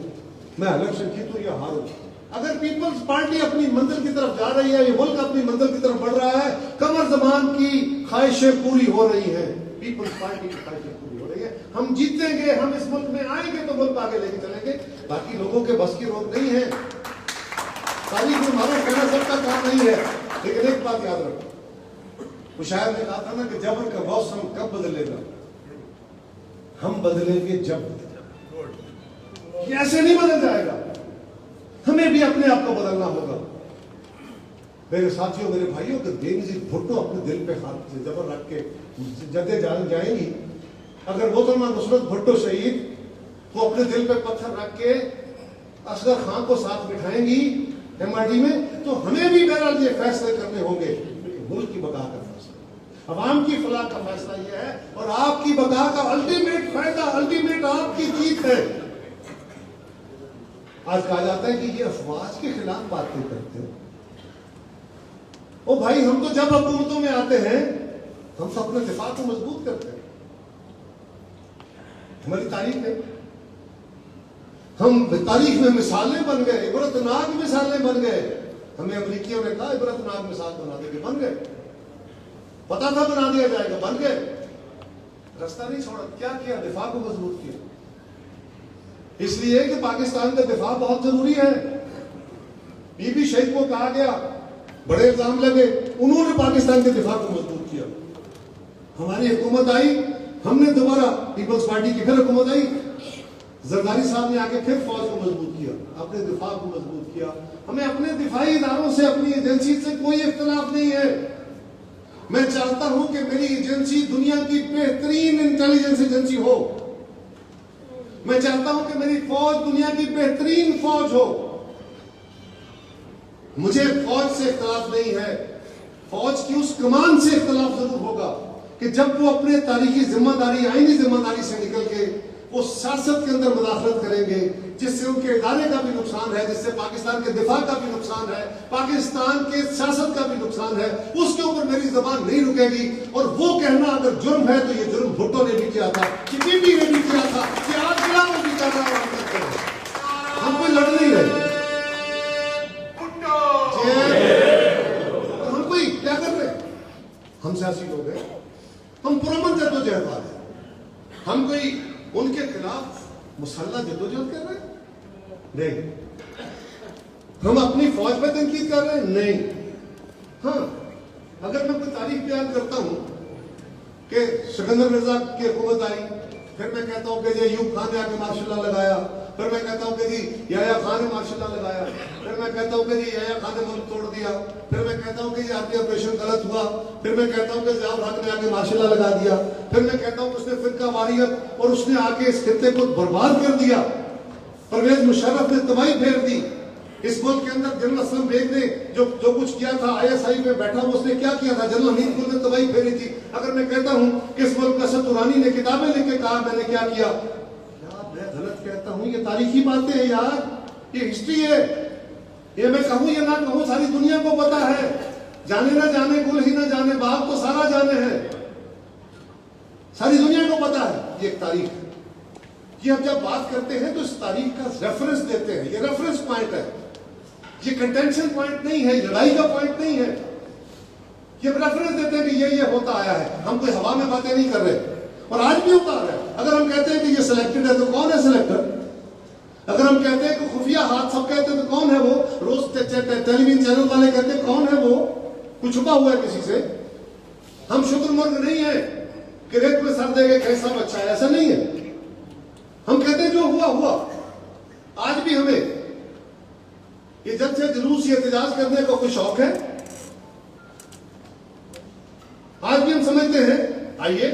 میں الیکشن جیتوں یا ہاروں. اگر پیپلز پارٹی اپنی منزل کی طرف جا رہی ہے, یہ ملک اپنی منزل کی طرف بڑھ رہا ہے, قمر زمان کی خواہشیں پوری ہو رہی ہیں, پیپلز پارٹی کی خواہشیں پوری ہو رہی ہے, ہم جیتیں گے, ہم اس ملک میں آئیں گے تو ملک آگے لے کے چلیں گے. باقی لوگوں کے بس کی روک نہیں ہے. تاریخ میں معروف کہنا سب کا کام نہیں ہے، لیکن ایک بات یاد رکھو، وہ شاعر نے کہا تھا نا کہ جبر کا موسم کب بدلے گا؟ ہم بدلیں گے جب، یہ ایسے نہیں بدل جائے گا، ہمیں بھی اپنے آپ کو بدلنا ہوگا۔ میرے ساتھیوں، میرے بھائیوں، کہ بینظیر بھٹو اپنے دل پہ ہاتھ سے جبر رکھ کے جدے جائیں گی، اگر محترمہ نصرت بھٹو شہید وہ اپنے دل پہ پتھر رکھ کے اصغر خان کو ساتھ بٹھائیں گی MRD میں، تو ہمیں بھی بہرحال یہ فیصلے کرنے ہوں گے کہ ملک کی بقا کا فیصلہ، عوام کی فلاح کا فیصلہ یہ ہے، اور آپ کی بقا کا الٹیمیٹ فائدہ، الٹیمیٹ آپ کی جیت ہے۔ آج کہا جاتا ہے کہ یہ افواج کے خلاف باتیں کرتے ہیں۔ او بھائی، ہم تو جب حکومتوں میں آتے ہیں ہم تو اپنے دفاع کو مضبوط کرتے ہیں، ہماری تاریخ ہے، ہم تاریخ میں مثالیں بن گئے، عبرتناک مثالیں بن گئے۔ ہمیں امریکیوں نے کہا عبرتناک مثال بنا دے کے، بن گئے، پتا تھا بنا دیا جائے گا، بن گئے، رستہ نہیں چھوڑا، کیا کیا؟ دفاع کو مضبوط کیا۔ اس لیے کہ پاکستان کا دفاع بہت ضروری ہے۔ بی بی شہید کو کہا گیا، بڑے الزام لگے، انہوں نے پاکستان کے دفاع کو مضبوط کیا۔ ہماری حکومت آئی، ہم نے دوبارہ پیپلز پارٹی کی پھر حکومت آئی، زرداری صاحب نے آگے پھر فوج کو مضبوط کیا، اپنے دفاع کو مضبوط کیا۔ ہمیں اپنے دفاعی اداروں سے، اپنی ایجنسی سے کوئی اختلاف نہیں ہے۔ میں چاہتا ہوں کہ میری ایجنسی دنیا کی بہترین انٹیلیجنس ایجنسی ہو، میں چاہتا ہوں کہ میری فوج دنیا کی بہترین فوج ہو۔ مجھے فوج سے اختلاف نہیں ہے، فوج کی اس کمان سے اختلاف ضرور ہوگا کہ جب وہ اپنے تاریخی ذمہ داری، آئینی ذمہ داری سے نکل کے وہ سیاست کے اندر مداخلت کریں گے، جس سے ان کے ادارے کا بھی نقصان ہے، جس سے پاکستان کے دفاع کا بھی نقصان ہے، پاکستان کے سیاست کا بھی نقصان ہے، اس کے اوپر میری زبان نہیں رکے گی۔ اور وہ کہنا اگر جرم ہے تو یہ جرم بھٹو نے بھی کیا تھا، بی بی نے بھی کیا تھا، آج گلا میں بھی کر رہا ہے، ہم کوئی لڑ نہیں رہے، ہم کوئی کیا کر رہے، ہم سیاسی لوگ ہیں، ہم پرامن جدوجہد والے ہیں، ہم کوئی ان کے خلاف مسلح جدوجہد کر رہے ہیں؟ نہیں۔ ہم اپنی فوج پہ تنقید کر رہے ہیں؟ نہیں۔ ہاں، اگر میں کوئی تاریخ بیان کرتا ہوں کہ سکندر مرزا کی حکومت آئی، پھر میں کہتا ہوں کہ جی ایوب خان نے آ کے مارشل لا لگایا، پھر میں کہتا ہوں کہ جی یحییٰ خان نے مارشل لا لگایا، پھر میں کہتا ہوں کہ جی یحییٰ خان نے ملک توڑ دیا، پھر میں کہتا ہوں کہ یہ آرمی آپریشن غلط ہوا، پھر میں کہتا ہوں کہ ضیاء الحق نے آ کے مارشل لا لگا دیا، پھر میں کہتا ہوں کہ اس نے فرقہ واریت اور اس نے آ کے اس خطے کو برباد کر دیا، پرویز مشرف نے تباہی پھیر دی اس ملک کے اندر۔ جنرل اسلم بیگ نے جو کچھ کیا تھا، ISI پہ بیٹھا وہ اس نے کیا کیا تھا، جنرل حمید گل نے تباہی پھیری تھی۔ اگر میں کہتا ہوں کہ اس ملک کا اسد درانی نے کتابیں لکھ کے کہا میں نے کیا کیا، میں غلط کہتا ہوں، یہ تاریخی باتیں ہیں یار، یہ ہسٹری ہے، یہ میں کہوں یا نہ کہوں ساری دنیا کو پتا ہے، جانے نہ جانے گل ہی نہ جانے باغ تو سارا جانے ہے، ساری دنیا کو پتا ہے، یہ ایک تاریخ ہے۔ یہ ہم جب بات کرتے ہیں تو اس تاریخ کا ریفرنس دیتے ہیں، یہ ریفرنس پوائنٹ ہے، یہ کنٹینشن پوائنٹ نہیں ہے، یہ لڑائی کا پوائنٹ نہیں ہے، یہ ریفرنس دیتے ہیں کہ یہ ہوتا آیا ہے، ہم کوئی ہوا میں باتیں نہیں کر رہے، اور آج بھی ہوتا آ رہا ہے۔ اگر ہم کہتے ہیں کہ یہ سلیکٹڈ ہے تو کون ہے سلیکٹر؟ اگر ہم کہتے ہیں کہ خفیہ ہاتھ سب کہتے ہیں تو کون ہے وہ؟ روز ٹیلی ویژن چینل والے کہتے ہیں کون ہے وہ؟ کوئی چھپا ہوا ہے کسی سے؟ ہم شتر مرغ نہیں ہیں کہ ریت میں سر دے گے کیسا بچہ ہے، ایسا نہیں ہے۔ ہم کہتے ہیں جو ہوا ہوا۔ آج بھی ہمیں یہ جب سے جلوس یا احتجاج کرنے کو کوئی شوق ہے؟ آج بھی ہم سمجھتے ہیں آئیے،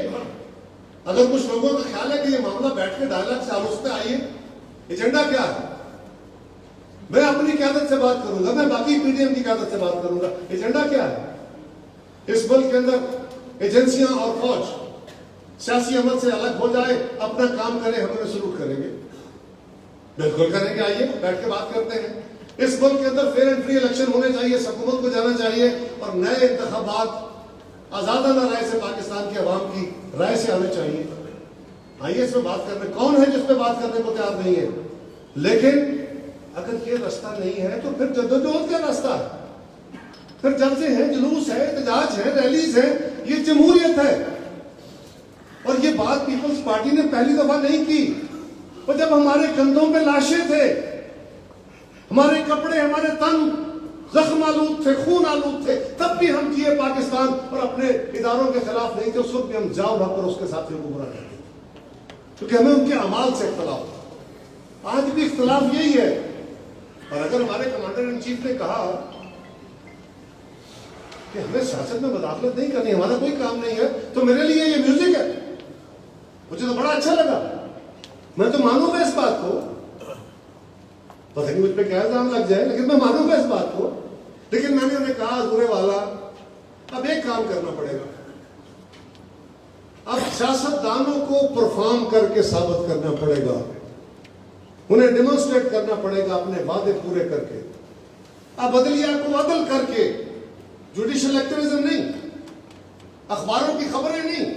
اگر کچھ لوگوں کا خیال ہے کہ یہ معاملہ بیٹھ کے ڈائیلاگ سے آلوچ پہ آئیے، ایجنڈا کیا ہے؟ میں اپنی قیادت سے بات کروں گا، میں باقی PDM کی قیادت سے بات کروں گا، ایجنڈا کیا ہے؟ اس ملک کے اندر ایجنسیاں اور فوج سیاسی عمل سے الگ ہو جائے، اپنا کام کرے، ہم انہیں سلوٹ کریں گے، بالکل کریں گے، آئیے بیٹھ کے بات کرتے ہیں۔ اس ملک کے اندر فیئر اینڈ فری الیکشن ہونے چاہیے، حکومت کو جانا چاہیے، اور نئے انتخابات آزادانہ رائے سے پاکستان کی عوام کی رائے سے آنے چاہیے۔ آئیے اس میں بات کرنے، کون ہے جس پہ بات کرنے کو تیار نہیں ہے؟ لیکن اگر یہ راستہ نہیں ہے تو پھر جدوجہد کا راستہ ہے، پھر جلسے ہیں، جلوس ہے، احتجاج ہے، ریلیز ہے، یہ جمہوریت ہے۔ اور یہ بات پیپلز پارٹی نے پہلی دفعہ نہیں کی، اور جب ہمارے کندھوں پہ لاشیں تھے، ہمارے کپڑے، ہمارے تن زخم آلود تھے، خون آلود تھے، تب بھی ہم جیے پاکستان اور اپنے اداروں کے خلاف نہیں تھے. اس وقت بھی ہم جاؤ بھاگ کر اس کے ساتھیوں کو برا کرتے کیونکہ ہمیں ان کے اعمال سے اختلاف تھا. آج بھی اختلاف یہی ہے. اور اگر ہمارے کمانڈر ان چیف نے کہا کہ ہمیں سیاست میں مداخلت نہیں کرنی، ہمارا کوئی کام نہیں ہے، تو میرے لیے یہ میوزک ہے. مجھے تو بڑا اچھا لگا. میں تو مانوں گا اس بات کو، پتہ نہیں مجھ پہ کیا الزام لگ جائے، لیکن میں مانوں گا اس بات کو. لیکن میں نے انہیں کہا ادھورے والا اب ایک کام کرنا پڑے گا. اب سیاستدانوں کو پرفارم کر کے ثابت کرنا پڑے گا، انہیں ڈیمونسٹریٹ کرنا پڑے گا اپنے وعدے پورے کر کے. اب عدلیہ کو عدل کر کے، جوڈیشل ایکٹیویزم نہیں، اخباروں کی خبریں نہیں،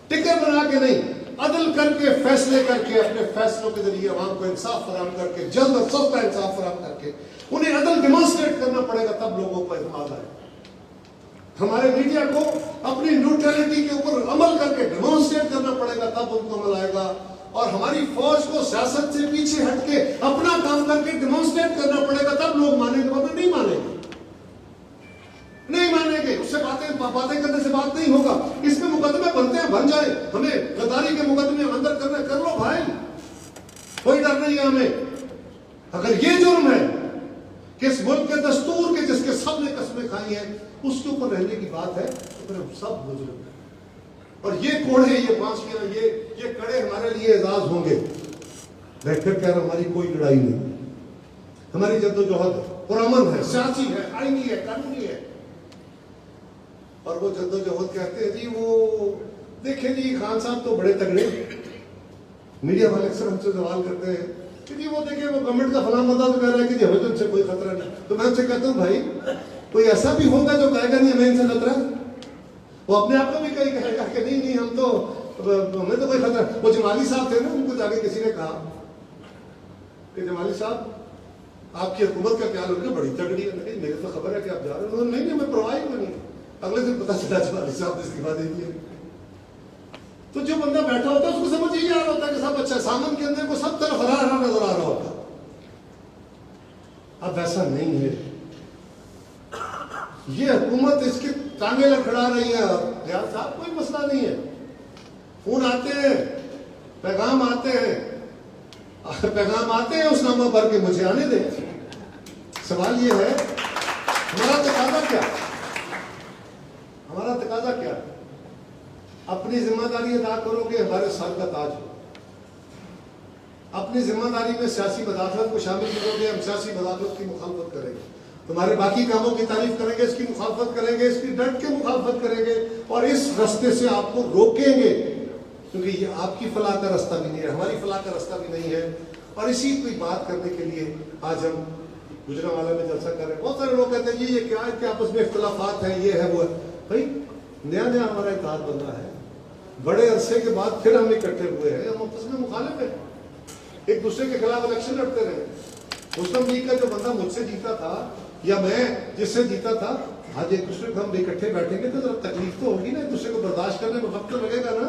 ٹکر بنا کے نہیں، عدل کر کے، فیصلے کر کے، اپنے فیصلوں کے ذریعے عوام کو انصاف فراہم کر کے، جلد اور سستا انصاف فراہم کر کے انہیں عدل ڈیمونسٹریٹ کرنا پڑے گا، تب لوگوں کو اعتماد آئے. ہمارے میڈیا کو اپنی نیوٹرلٹی کے اوپر عمل کر کے ڈیمونسٹریٹ کرنا پڑے گا، تب ان کو عمل آئے گا. اور ہماری فوج کو سیاست سے پیچھے ہٹ کے اپنا کام کر کے ڈیمونسٹریٹ کرنا پڑے گا، تب لوگ مانیں گے، ورنہ نہیں مانیں گے. نہیں مانیں گے. اس سے باتیں کرنے سے بات نہیں ہوگا. اس میں مقدمے بنتے ہیں، بن جائیں. ہمیں غداری کے مقدمے اندر کرنے کر لو بھائی، کوئی ڈر نہیں ہے ہمیں. اگر یہ جرم ہے کہ اس ملک کے دستور کے جس کے سب نے قسمیں کھائی ہیں اس کے اوپر رہنے کی بات ہے، تو پھر ہم سب مجرم ہیں. اور یہ کوڑے، یہ پھانسیاں، یہ کڑے ہمارے لیے اعزاز ہوں گے. میں پھر کہہ رہا ہوں، ہماری کوئی لڑائی نہیں. ہماری جدوجہد پرامن ہے، سیاسی ہے، آئینی ہے، قانونی ہے. اور وہ جدوجہد کہتے ہیں جی وہ دیکھیں جی خان صاحب تو بڑے تگڑے. میڈیا والے اکثر ہم سے سوال کرتے ہیں کہ جی وہ دیکھیں وہ گورنمنٹ کا فلاں بندہ تو کہہ رہا ہے کہ جی ہمیں تو ان سے کوئی خطرہ نہیں. تو میں ان سے کہتا ہوں بھائی کوئی ایسا بھی ہوگا جو کہے گا نہیں ہمیں ان سے خطرہ ہے. وہ اپنے آپ کو بھی کہیں کہے گا کہ نہیں ہم تو ہمیں تو کوئی خطرہ. وہ جمالی صاحب تھے نا، ان کو جا کے کسی نے کہا کہ جمالی صاحب آپ کی حکومت کا کیا لوگ بڑی تگڑی ہے. میرے تو خبر ہے کہ آپ جا رہے ہیں. نہیں ہمیں پرواہ ہی نہیں. اگلے دن پتا چلا جمالی صاحب نے استعفا دے دیا. تو جو بندہ بیٹھا ہوتا ہے اس کو سمجھ ہی آ رہا ہوتا ہے کہ سب اچھا، سامن کے اندر کو سب طرف ہرا ہرا نظر آ رہا ہوتا. اب ایسا نہیں ہے. یہ حکومت اس کی ٹانگیں لڑکھڑا رہی ہے. ریاض صاحب کوئی مسئلہ نہیں ہے. فون آتے ہیں، پیغام آتے ہیں اس نامہ پر کہ مجھے آنے دیں. سوال یہ ہے ہمارا تقاضا کیا؟ ہمارا تقاضا کیا؟ اپنی ذمہ داری ادا کرو گے، ہمارے سر کا تاج ہو. اپنی ذمہ داری میں سیاسی مداخلت کو شامل کرو گے، ہم سیاسی مداخلت کی مخالفت کریں گے. تمہارے باقی کاموں کی تعریف کریں گے، اس کی مخالفت کریں گے، اس کی ڈٹ کے مخالفت کریں گے، اور اس رستے سے آپ کو روکیں گے. کیونکہ یہ آپ کی فلاح کا رستہ بھی نہیں ہے، ہماری فلاح کا رستہ بھی نہیں ہے. اور اسی کوئی بات کرنے کے لیے آج ہم گجرانوالہ میں جلسہ کر رہے ہیں. بہت سارے لوگ کہتے ہیں جی یہ کیا ہے کہ آپس میں اختلافات ہیں، یہ ہے وہ ہے. بھائی نیا ہمارا اتحاد بنا ہے، بڑے عرصے کے بعد پھر ہم اکٹھے ہوئے ہیں. ہم آپس میں مخالف ہیں، ایک دوسرے کے خلاف الیکشن لڑتے رہے. مسلم لیگ کا جو بندہ مجھ سے جیتا تھا یا میں جس سے جیتا تھا، آج ایک دوسرے کو ہم اکٹھے بیٹھیں گے تو ذرا تکلیف تو ہوگی نا. ایک دوسرے کو برداشت کرنے میں وقت تو لگے گا نا.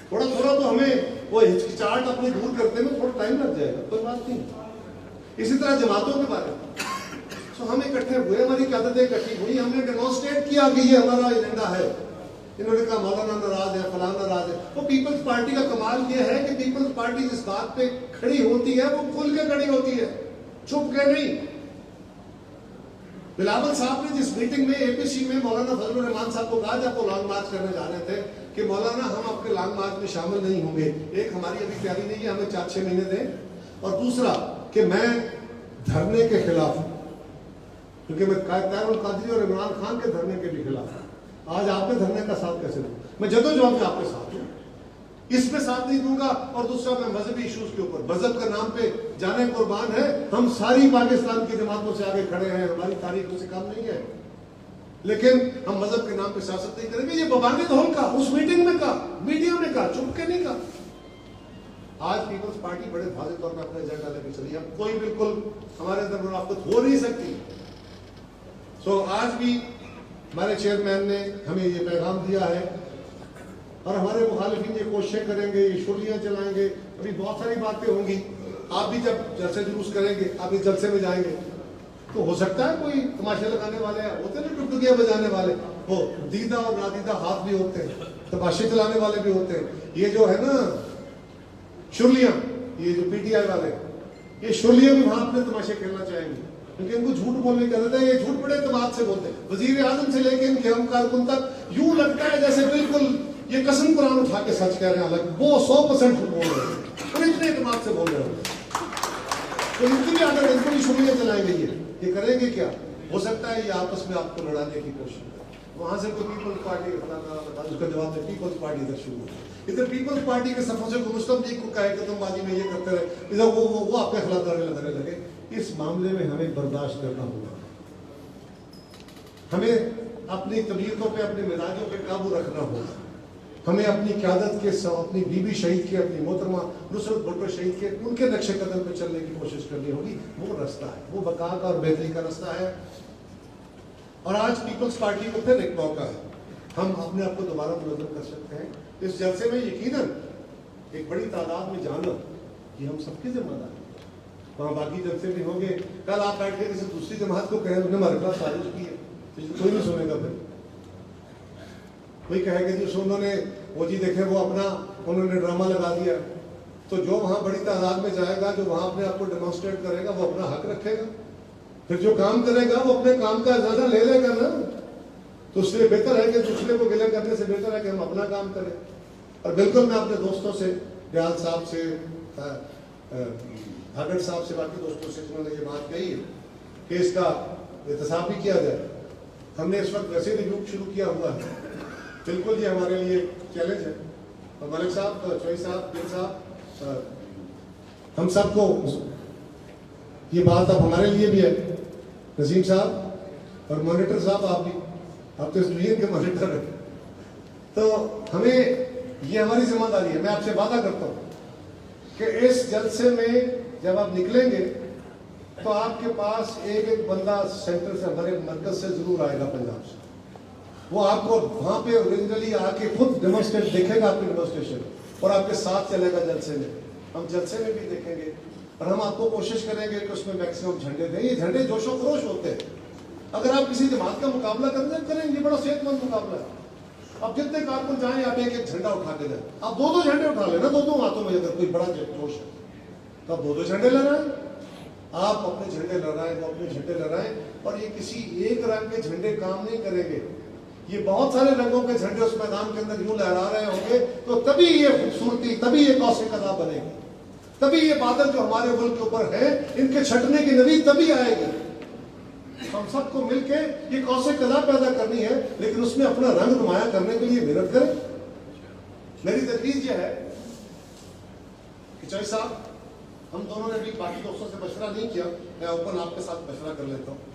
تھوڑا تو ہمیں وہ ہچکچاہٹ اپنی دور کرنے میں تھوڑا ٹائم لگ جائے گا، کوئی بات نہیں. اسی طرح جماعتوں کے بارے میں ہم اکٹھے ہوئے، ہماری قیادتیں اکٹھی ہوئی، ہم نے ڈیمونسٹریٹ کیا کہ یہ ہمارا ایجنڈا ہے. انہوں نے کہا مولانا ناراض ہے، فلاں ناراض ہے. وہ پیپلز پارٹی کا کمال یہ ہے کہ پیپلز پارٹی جس بات پہ کھڑی ہوتی ہے وہ کھل کے کھڑی ہوتی ہے، چھپ کے نہیں. بلاول صاحب نے جس میٹنگ میں اے پی سی میں مولانا فضل الرحمان صاحب کو کہا جب وہ لانگ مارچ کرنے جا رہے تھے کہ مولانا ہم آپ کے لانگ مارچ میں شامل نہیں ہوں گے. ایک ہماری ابھی تیاری نہیں ہے، ہمیں 4-6 مہینے دیں. اور دوسرا کہ میں دھرنے کے خلاف ہوں، کیونکہ میں طاہر القادری اور عمران خان کے دھرنے کے بھی خلاف ہوں. آج آپ کے دھرنے کا ساتھ کیسے دوں؟ میں جدوجہد میں آپ کے ساتھ ہوں، اس میں ساتھ نہیں دوں گا. اور دوسرا میں مذہبی ایشوز کے اوپر، مذہب کا نام پہ جانے قربان ہے. ہم ساری پاکستان کی جماعتوں سے آگے کھڑے ہیں، ہماری تاریخ سے کم نہیں ہے، لیکن ہم مذہب کے نام پہ سیاست نہیں کریں گے. یہ ببانگ دھول کا اس میٹنگ میں کہا، میڈیا میں کہا، چھپ کے نہیں کہا. آج پیپلز پارٹی بڑے واضح طور پر اپنا ایجنڈا لے کے چلی. اب کوئی بالکل ہمارے اندر منافقت ہو نہیں سکتی. سو آج بھی ہمارے چیئرمین نے ہمیں یہ پیغام دیا ہے، اور ہمارے مخالفین یہ کوششیں کریں گے، یہ شرلیاں چلائیں گے. ابھی بہت ساری باتیں ہوں گی. آپ بھی جب جلسے جلوس کریں گے، آپ اس جلسے میں جائیں گے تو ہو سکتا ہے کوئی تماشے لگانے والے ہوتے ہیں، ٹکٹکیاں بجانے والے، وہ دیدہ اور نادیدہ ہاتھ بھی ہوتے ہیں، تماشے چلانے والے بھی ہوتے ہیں. یہ جو ہے نا شرلیاں، یہ جو پی ٹی آئی والے، یہ شرلیاں بھی وہاں اپنے تماشے کھیلنا چاہیں گے، کیونکہ ان کو جھوٹ بولنے کی عادت ہے. یہ جھوٹ بڑے اعتماد سے بولتے ہیں. وزیر اعظم سے لے کے ان کے ہم کارکن تک یوں لگتا ہے جیسے بالکل یہ قسم قرآن اٹھا کے سچ کہہ رہے ہیں، حالانکہ وہ 100% جھوٹ بول رہے ہیں اور اتنے اعتماد سے بول رہے ہیں. تو ان کی بھی عادت ہے، ان کو بھی شرلیاں چلائیں گے. یہ کریں گے کیا؟ ہو سکتا ہے یہ آپس میں آپ کو لڑانے کی کوشش کرے. وہاں سے کوئی پیپلز پارٹی اس کا جواب ہے پیپلز پارٹی ادھر شروع ہو. ادھر پیپلز پارٹی کے صفوں سے مسلم لیگ کو کہے کہ تم بازی میں یہ کرتے رہے، ادھر وہ آپ کے خلاف لڑنے لگے. اس معاملے میں ہمیں برداشت کرنا ہوگا. ہمیں اپنی طبیعتوں پہ، اپنے مزاجوں پہ قابو رکھنا ہوگا. ہمیں اپنی قیادت کے، اپنی بی بی شہید کے، اپنی محترمہ نصرت بھٹو شہید کے، ان کے نقش قدم پہ چلنے کی کوشش کرنی ہوگی. وہ راستہ ہے، وہ بقا کا اور بہتری کا راستہ ہے. اور آج پیپلز پارٹی کو پھر ایک موقع ہے، ہم اپنے آپ کو دوبارہ منظم کر سکتے ہیں. اس جلسے میں یقیناً ایک بڑی تعداد میں جانا یہ ہم سب کی ذمہ داری. وہاں باقی جلسے بھی ہوں گے. کل آپ بیٹھ کے کسی دوسری جماعت کو کہیں انہوں نے ہمارے خلاف سازش کی ہے، کوئی نہیں سنے گا. پھر کوئی کہے گا جی انہوں نے وہ جی دیکھیں وہ اپنا انہوں نے ڈرامہ لگا دیا. تو جو وہاں بڑی تعداد میں جائے گا، جو وہاں اپنے آپ کو ڈیمانسٹریٹ کرے گا، وہ اپنا حق رکھے گا. پھر جو کام کرے گا وہ اپنے کام کا اجازہ لے لے گا نا. تو اس لیے بہتر ہے کہ دوسرے کو گلے کرنے سے بہتر ہے کہ ہم اپنا کام کریں. اور بالکل میں اپنے دوستوں سے، ریاض صاحب سے، بھاگڑ صاحب سے، باقی دوستوں سے جنہوں نے یہ بات کہی ہے کہ اس کا احتساب بھی کیا جائے. ہم نے اس وقت ویسے ریویو شروع کیا ہوا ہے. بالکل یہ ہمارے لیے چیلنج ہے. اور ملک صاحب، چوئی صاحب، دل صاحب، ہم سب کو یہ بات اب ہمارے لیے بھی ہے. نسیم صاحب اور مانیٹر صاحب، آپ بھی، آپ تو اس ڈویژن کے مانیٹر ہیں. تو ہمیں یہ ہماری ذمہ داری ہے. میں آپ سے وعدہ کرتا ہوں کہ اس جلسے میں جب آپ نکلیں گے تو آپ کے پاس ایک ایک بندہ سینٹر سے، ہمارے مرکز سے ضرور آئے گا، پنجاب سے. وہ آپ کو وہاں پہ اوریجنلی آ کے خود ڈیمونسٹریٹ دیکھے گا، آپ کی ڈیمونسٹریشن، اور آپ کے ساتھ چلے گا جلسے میں. ہم جلسے میں بھی دیکھیں گے اور ہم آپ کو کوشش کریں گے کہ اس میں میکسیمم جھنڈے دیں. یہ جھنڈے جوش و خروش ہوتے ہیں. اگر آپ کسی جماعت کا مقابلہ کریں گے، بڑا صحت مند مقابلہ ہے. اب جتنے کارکن جائیں آپ ایک ایک جھنڈا اٹھا کے جائیں. آپ دو جھنڈے اٹھا لینا، دو ہاتھوں میں. اگر کوئی بڑا جوش ہے تو آپ دو جھنڈے لہرائیں. آپ اپنے جھنڈے لہرائیں، وہ اپنے جھنڈے لہرائیں. اور یہ کسی ایک رنگ کے جھنڈے کام نہیں کریں گے. یہ بہت سارے رنگوں کے جھنڈے اس میدان کے اندر یوں لہرا رہے ہوں گے تو تبھی یہ خوبصورتی، تبھی یہ قوس قزح بنے گی. تبھی یہ بادل جو ہمارے ملک کے اوپر ہیں، ان کے چھٹنے کی نوید تبھی آئے گی. ہم سب کو مل کے یہ قوس قزح پیدا کرنی ہے، لیکن اس میں اپنا رنگ نمایاں کرنے کے لیے محنت کریں. میری تجویز یہ ہے کہ چوئی صاحب، ہم دونوں نے بھی باقی دوستوں سے مشورہ نہیں کیا، میں اوپن آپ کے ساتھ مشورہ کر لیتا ہوں.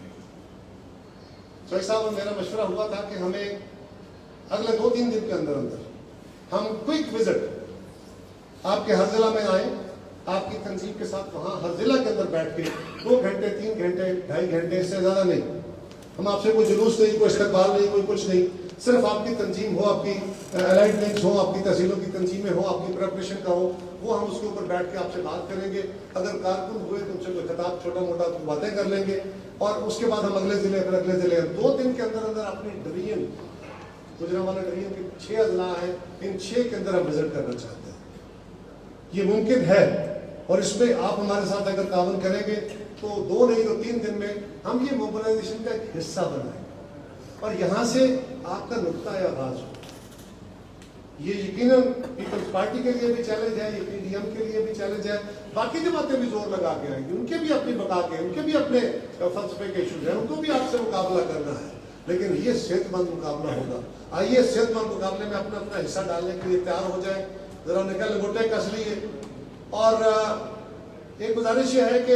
چوئی صاحب اور میرا مشورہ ہوا تھا کہ ہمیں اگلے 2-3 دن کے اندر ہم کوئک وزٹ آپ کے ہر ضلع میں آئیں، آپ کی تنظیم کے ساتھ وہاں ہر ضلع کے اندر بیٹھ کے 2 گھنٹے 3 گھنٹے 2.5 گھنٹے، اس سے زیادہ نہیں. ہم آپ سے کوئی جلوس نہیں، کوئی استقبال نہیں، کوئی کچھ نہیں. صرف آپ کی تنظیم ہو، آپ کی الائٹ لنکس ہو، آپ کی تحصیلوں کی تنظیمیں ہو، آپ کی پریپریشن کا ہو، وہ ہم اس کے اوپر بیٹھ کے آپ سے بات کریں گے. اگر کارکن ہوئے تو ان سے کوئی خطاب چھوٹا موٹا باتیں کر لیں گے. اور اس کے بعد ہم اگلے ضلع، پھر اگلے ضلع. 2 دن کے اندر اندر اپنی ڈویژن، گجرانوالہ ڈویژن کے 6 اضلاع ہیں، ان 6 کے اندر ہم وزٹ کرنا چاہتے ہیں. یہ ممکن ہے، اور اس میں آپ ہمارے ساتھ اگر تعاون کریں گے تو 2 نہیں تو 3 دن میں ہم یہ موبلائزیشن کا ایک حصہ بنائیں. اور یہاں سے آپ کا نقطہ آغاز ہو. یہ یقیناً پیپلز پارٹی کے لیے بھی چیلنج ہے، یہ پی ڈی ایم کے لیے بھی چیلنج ہے. باقی جماعتیں بھی زور لگا کے آئیں گی، ان کے بھی اپنی بقا کے، ان کے بھی اپنے فلسفے کے ایشوز ہیں، ان کو بھی آپ سے مقابلہ کرنا ہے. لیکن یہ صحت مند مقابلہ ہوگا. آئیے صحت مند مقابلے میں اپنا اپنا حصہ ڈالنے کے لیے تیار ہو جائیں. ذرا نکل گھٹے کس لیے. اور ایک گزارش یہ ہے کہ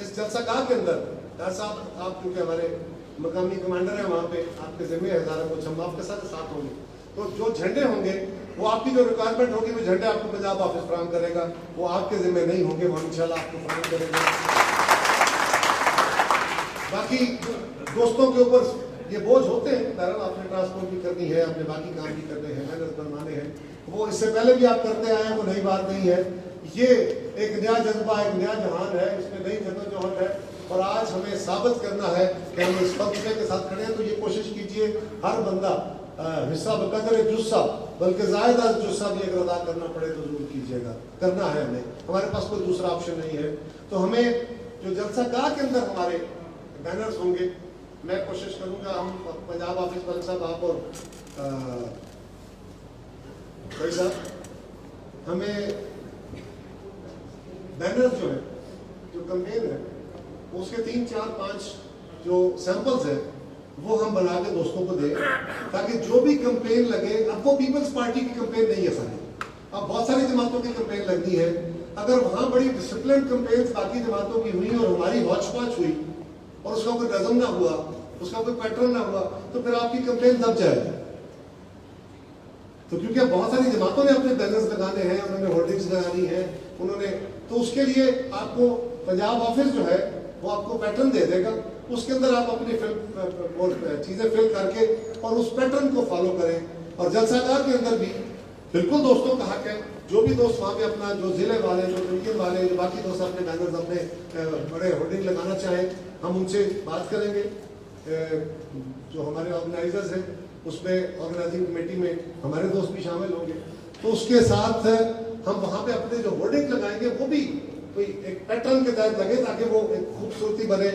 اس جلسہ گاہ کے اندر صاحب، آپ کیونکہ ہمارے مقامی کمانڈر ہیں وہاں پہ، آپ کے ذمہ ہے سارا کچھ، ہم آپ کے ساتھ ہوں گے. تو جو جھنڈے ہوں گے وہ آپ کی جو ریکوائرمنٹ ہوگی، وہ جھنڈے آپ کو پنجاب آفس فراہم کرے گا. وہ آپ کے ذمہ نہیں ہوں گے، وہ انشاءاللہ آپ کو فراہم کرے گا. باقی دوستوں کے اوپر یہ بوجھ ہوتے ہیں، بہرحال آپ نے ٹرانسپورٹ بھی کرنی ہے، آپ نے باقی کام بھی کرنے ہیں، محنت بنوانے ہیں. وہ اس سے پہلے بھی آپ کرتے آئے ہیں، وہ نئی بات نہیں ہے. یہ ایک نیا جذبہ، ایک نیا جہان ہے، اس میں نئی جدوجہد ہے. اور آج ہمیں ثابت کرنا ہے کہ ہم اس فلسفے کے ساتھ کھڑے ہیں. تو یہ کوشش کیجئے ہر بندہ حصہ بقدر جزہ بلکہ زائد از جزہ بھی اگر ادا کرنا پڑے تو ضرور کیجئے گا. کرنا ہے ہمیں, ہمارے پاس کوئی دوسرا آپشن نہیں ہے. تو ہمیں جو جلسہ گاہ کے اندر ہمارے بینرز ہوں گے, میں کوشش کروں گا ہم پنجاب آفس ملک صاحب آپ اور بھائی صاحب ہمیں بینرز جو ہے جو کمپین ہے اس کے 3 4 5 جو سیمپلز ہیں وہ ہم بنا کے دوستوں کو دیں تاکہ جو بھی کمپین لگے, اب وہ پیپلز پارٹی کی کمپین نہیں ہے ساری, اب بہت ساری جماعتوں کی کمپین لگنی ہے. اگر وہاں بڑی ڈسپلن کمپینز باقی جماعتوں کی ہوئی اور ہماری ہوچ پاچ ہوئی اور اس کا کوئی نظم نہ ہوا, اس کا کوئی پیٹرن نہ ہوا, تو پھر آپ کی کمپین دب جائے گی. تو کیونکہ بہت ساری جماعتوں نے اپنے بینرز لگانے ہیں, انہوں نے ہولڈنگز لگانی ہے, انہوں نے, تو اس کے لیے آپ کو پنجاب آفس جو ہے وہ آپ کو پیٹرن دے دے گا, اس کے اندر آپ اپنی چیزیں فل کر کے اور اس پیٹرن کو فالو کریں. اور جلسہ گاہ کے اندر بھی بالکل دوستوں کا حق ہے, جو بھی دوست وہاں پہ اپنا, جو ضلع والے, جو ڈویژن والے, جو باقی دوست اپنے بینرز اپنے بڑے ہولڈنگ لگانا چاہیں, ہم ان سے بات کریں گے. جو ہمارے آرگنائزرز ہیں اس میں آرگنائزنگ کمیٹی میں ہمارے دوست بھی شامل ہوں گے, تو اس کے ساتھ ہم وہاں پہ اپنے جو ہولڈنگ لگائیں گے وہ بھی کوئی ایک پیٹرن کے تحت لگے تاکہ وہ ایک خوبصورتی بنے.